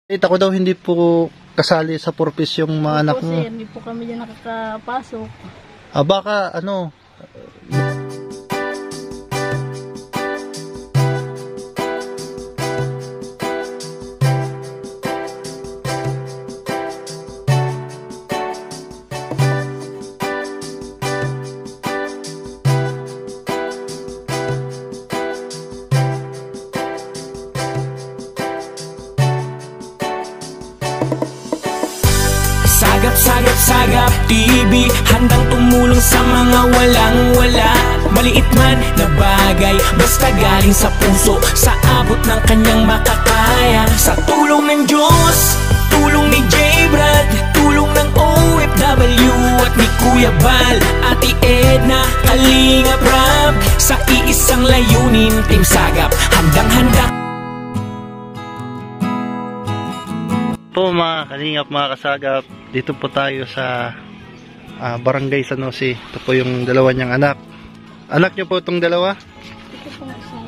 Ita ko daw hindi po kasali sa purpose yung mga anak mo. Sir, hindi po kami dyan nakakapasok. Baka ano... Sagap TV, handang tumulong sa mga walang-wala. Maliit man na bagay, basta galing sa puso, sa abot ng kanyang makakaya. Sa tulong ng Diyos, tulong ni J-Brad, tulong ng OFW at ni Kuya Bal, Ate Edna, Kalinga Prab. Sa iisang layunin, Team Sagap, handang-handa. Po mga kalingap, mga kasagap, dito po tayo sa Barangay San Jose. Ito po yung dalawa niyang anak. Anak niyo po itong dalawa?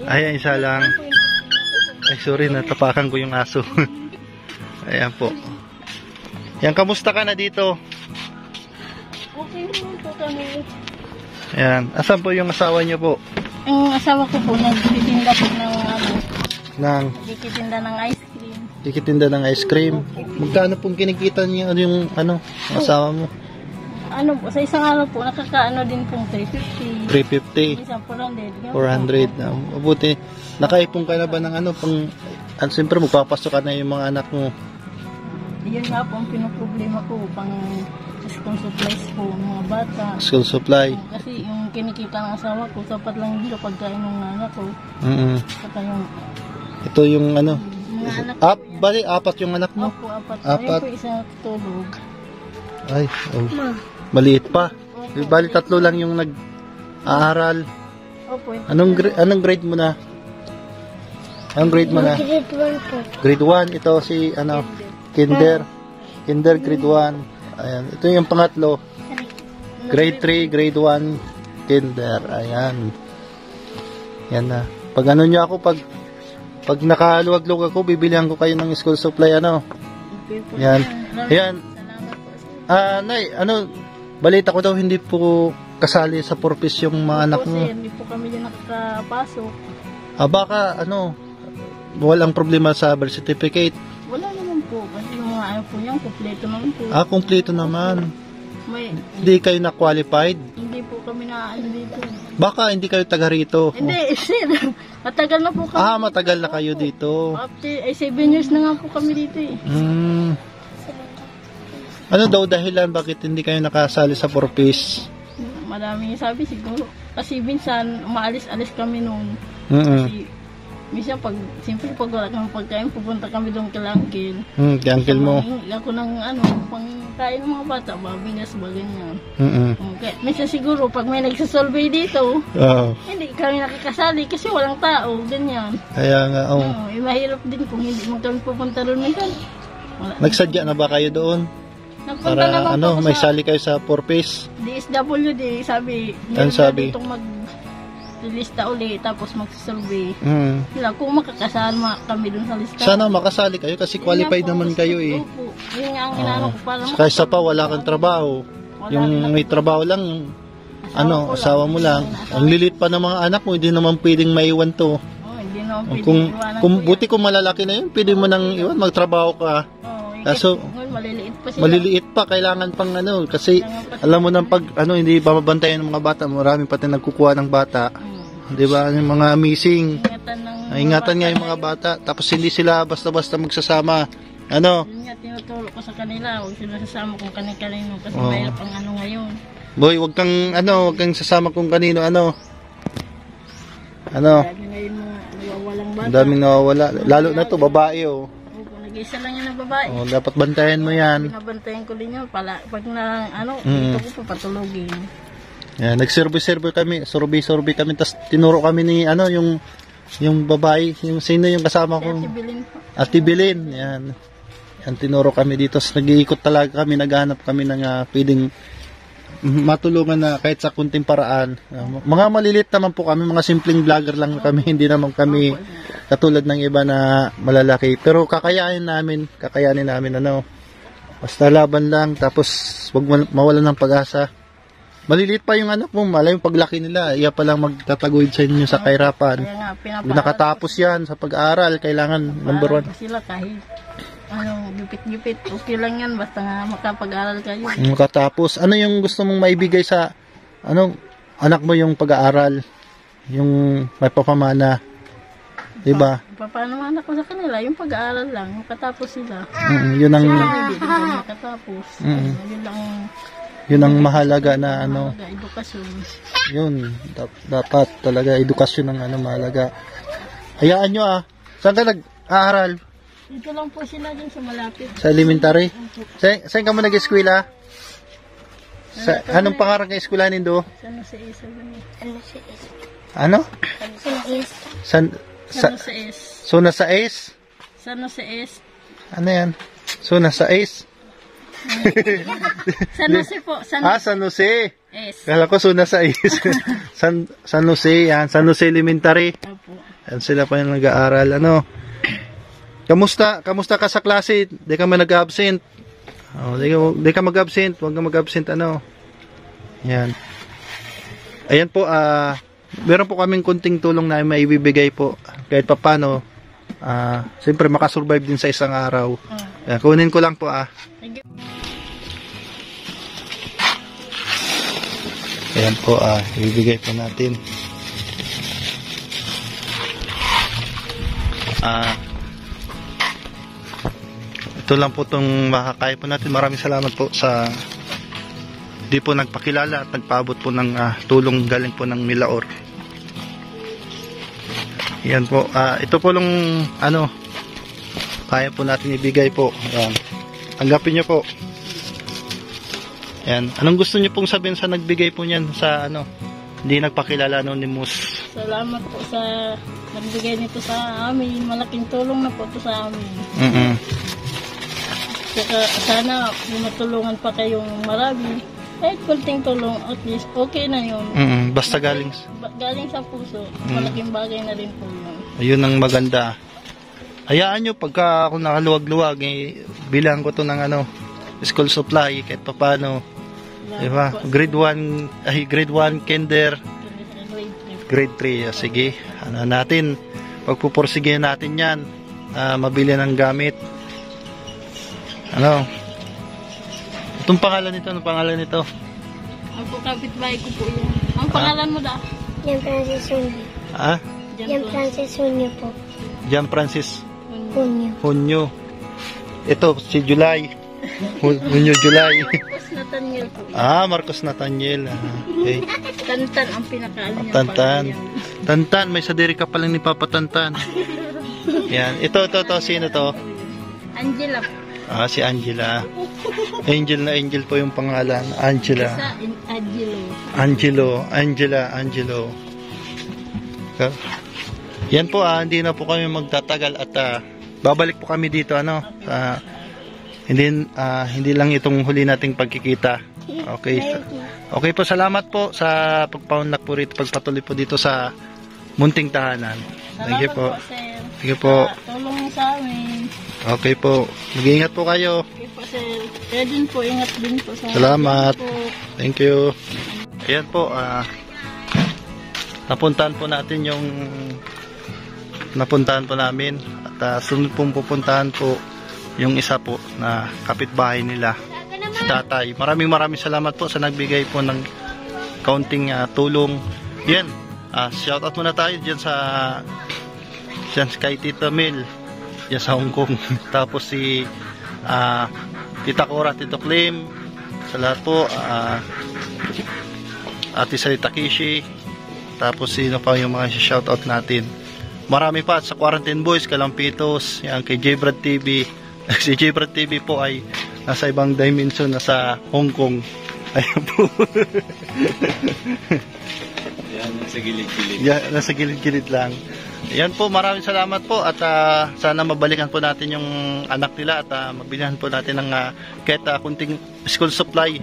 Ay, isa lang. Ay, sorry, natapakan ko yung aso. Ayan po. Yan, kamusta ka na dito? Okay naman po kami. Ayan, asan po yung asawa niyo po? Ang asawa ko po, nagtitinda po ng nagtitinda ng ice cream. Tikitinda ng ice cream. Magkano pong kinikita niyo yung asawa mo? Ano po, sa isang araw po, nakakaano din pong 350. 350. Isang 400. 400. Mabuti. Nakaipon ka na ba ng siyempre magpapasok ka na yung mga anak mo. Yun nga po ang pinoproblema ko, pang school supplies po, mga bata. School supply. Kasi yung kinikita ng asawa ko, sapat lang din sa pagkain ng anak ko. Saka yung... Ito yung mga anak ko. Bali, apat yung anak mo? Opo, apat. Apat. Ayun po, isang tulog. Ay, maliit pa. Bali, 3 lang yung nag-aaral. Opo. Anong grade mo na? Anong grade mo na? Grade 1 po. Grade 1. Ito si, Kinder. Kinder, grade 1. Ayan. Ito yung pangatlo. Grade 3, grade 1, Kinder. Ayan. Yan na. Pag niyo ako, pag nakaluwag-luwag ako, bibilihan ko kayo ng school supply, Yan. Yan. Nay, balita ko daw hindi po kasali sa purpose yung mga anak mo. Hindi po kami dyan nakakapasok. Baka, walang problema sa birth certificate. Wala naman po. Kasi yung mga po yan, kompleto naman po. Kompleto naman. Hindi kayo na-qualified? Hindi po kami dito. Baka hindi kayo taga rito. Hindi, sir. Matagal na po kami. Matagal na kayo dito. After, 7 years na nga po kami dito eh. Ano daw dahilan bakit hindi kayo nakasali sa purpose? Maraming sabi siguro. Kasi minsan, umaalis-alis kami noon. Kasi, minsan siyempre pag wala kang pagkain, pupunta kami doon kay Uncle. Kay Uncle mo? Ako ng pangkain ng mga bata, babigas ba ganyan. Okay. Minsan siguro, pag may nagsasolve dito, hindi kami nakakasali kasi walang tao, ganyan. Kaya nga, mahirap din kung hindi mo kami pupunta doon minsan. Nagsadya na ba kayo doon? Nagpunta para may sali kayo sa purpose? DSWD, sabi, ano sabi? Ditong lista uli, tapos magsasurvey. Sila, kung makakasama kami dun sa lista. Sana makasali kayo kasi qualified naman kayo eh. Opo. Yun nga ang inaano ko para kaysa pa wala kang trabaho. Yung may trabaho lang, asawa mo lang. Ang lilit pa ng mga anak mo, hindi naman pwedeng maiwan to. Hindi naman pwedeng iwanan. Buti kung malalaki na yun, pwede mo nang iwan, magtrabaho ka. Kaso, maliliit pa, kailangan pang kasi alam mo nang pag hindi babantayan ng mga bata, marami pati nagkukuha ng bata. 'Di ba? Yung mga missing. Ingatan nga yung mga bata, tapos hindi sila basta-basta magsasama. Yun nga, tinutulok ko sa kanila, huwag sila sasama kung kanino kasi mahirap ang ngayon. Boy, wag kang sasama kung kanino Ang daming nawawala, lalo na to babae Isa lang yan na babae. Dapat bantayan mo yan. Binabantayan ko din yun. Pala, pag dito ko pa patulogin. Yan, nag-survey kami. Survey kami. Tapos tinuro kami ni, yung babae. Yung sino yung kasama ko? Ate Bilin po. Ate Bilin. Yan. Yan, tinuro kami dito. Tapos nag-iikot talaga kami. Naghanap kami ng pwedeng matulungan na kahit sa kunting paraan. Mga malilit naman po kami, mga simpleng vlogger lang kami, hindi naman kami katulad ng iba na malalaki. Pero kakayanin namin ano, basta laban lang, tapos wag mawalan ng pag-asa. Maliliit pa yung anak mo, malay yung paglaki nila, iya pa lang magtataguyod sa inyo sa kahirapan. Kaya nga, Nakatapos yan sa pag-aaral, kailangan number 1. Sila kahit gipit-gipit, okay lang yan, basta nga makapag-aral kayo. Makatapos, ano yung gusto mong maibigay sa anak mo yung pag-aaral, yung may papamana, diba? Papanaman ako sa kanila, yung pag-aaral lang, makatapos sila. Yun ang Hindi makatapos. Yun ang mahalaga na edukasyon. Yun, dapat talaga edukasyon ang mahalaga. Hayaan nyo saan ka nag-aaral? Dito lang po sila dyan sa malapit. Sa elementary? Saan ka mo nag-eskwela? Anong pangarang ka eskwela nindo? San Jose S. Ano? San Jose S. Sona sa S? San Jose S. Ano yan? Sona sa S? San Jose po. San Jose. S. Kala ko Sona sa S. San Jose, yan. San Jose Elementary. Opo. Yan sila pa yung nag-aaral. Kamusta ka sa klase? Di ka man nag-absent? Di ka mag-absent. Huwag ka mag-absent, Yan. Ayan po, meron po kaming kunting tulong na maibibigay po. Kahit pa paano, siyempre makasurvive din sa isang araw. Yan, kunin ko lang po, Ayan po, ibibigay po natin. Ito lang po itong makakaya po natin. Maraming salamat po sa di po nagpakilala at nagpaabot po ng tulong galing po ng Milaor. Yan po. Ito po lang kaya po natin ibigay po. Ayan. Tanggapin nyo po. Ayan. Anong gusto nyo pong sabihin sa nagbigay po niyan sa hindi nagpakilala anonymous? Salamat po sa nagbigay nito sa amin. Malaking tulong na po ito sa amin. Saka sana matulungan pa kayong marami. Kahit kunting tulong, at least okay na yun. Basta galing sa puso, malaking bagay na rin po yun. Ayun ang maganda. Hayaan nyo, pagka ako nakaluwag-luwag, bilang ko to ng school supply, kahit pa paano. Diba? Grade 1, kinder, grade 3. Sige, natin, pagpupursigihan natin yan, mabili ng gamit. Itong pangalan nito, anong pangalan nito? Ako, kapitbahay ko po yan. Ang pangalan mo Jan Francis Hunyo. Jan Francis Hunyo po. Jan Francis Hunyo. Ito, si July. Hunyo July. Marcos Nathaniel po. Marcos Nathaniel. Okay. Tantan ang pinakaalan niya. Tantan, may sadiri ka palang ni Papa Tantan. Yan. Ito, sino to? Angela po. Si Angela. Angel po yung pangalan. Angela. Angelo. Yan po, hindi na po kami magtatagal at babalik po kami dito hindi lang itong huli nating pagkikita. Okay po, salamat po sa pagpaunlak po rito, pagpatuloy po dito sa munting tahanan. Thank you po. Thank you po. Tulong sa amin. Okay po. Mag-iingat po kayo. Okay po, sir. Kaya din po, ingat din po sa salamat. po. Thank you. Ayan po, napuntahan po natin yung napuntahan po namin at sunod pong pupuntahan po yung isa po na kapitbahay nila, si tatay. Maraming salamat po sa nagbigay po ng kaunting tulong. Yan, shoutout muna tayo dyan kay Tita Mel dyan sa Hong Kong. Tapos si Tita Cora, Tito Clem, sa lahat po, Ate Salita Kishi, tapos sino pa yung mga shoutout natin. Marami pa sa Quarantine Boys, Kalampitos, yan kay J-Brad TV. Si J-Brad TV po ay nasa ibang dimension, nasa Hong Kong. Ayan po. Yan, nasa gilid-gilid. Yan, nasa gilid-gilid lang. Yan po, maraming salamat po at sana mabalikan po natin yung anak nila at mabilihan po natin ng kahit kunting school supply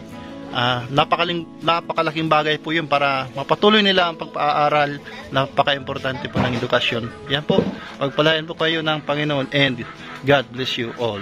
napakalaking bagay po yun para mapatuloy nila ang pagpaaral. Napaka-importante po ng edukasyon. Yan po, pagpalain po kayo ng Panginoon and God bless you all.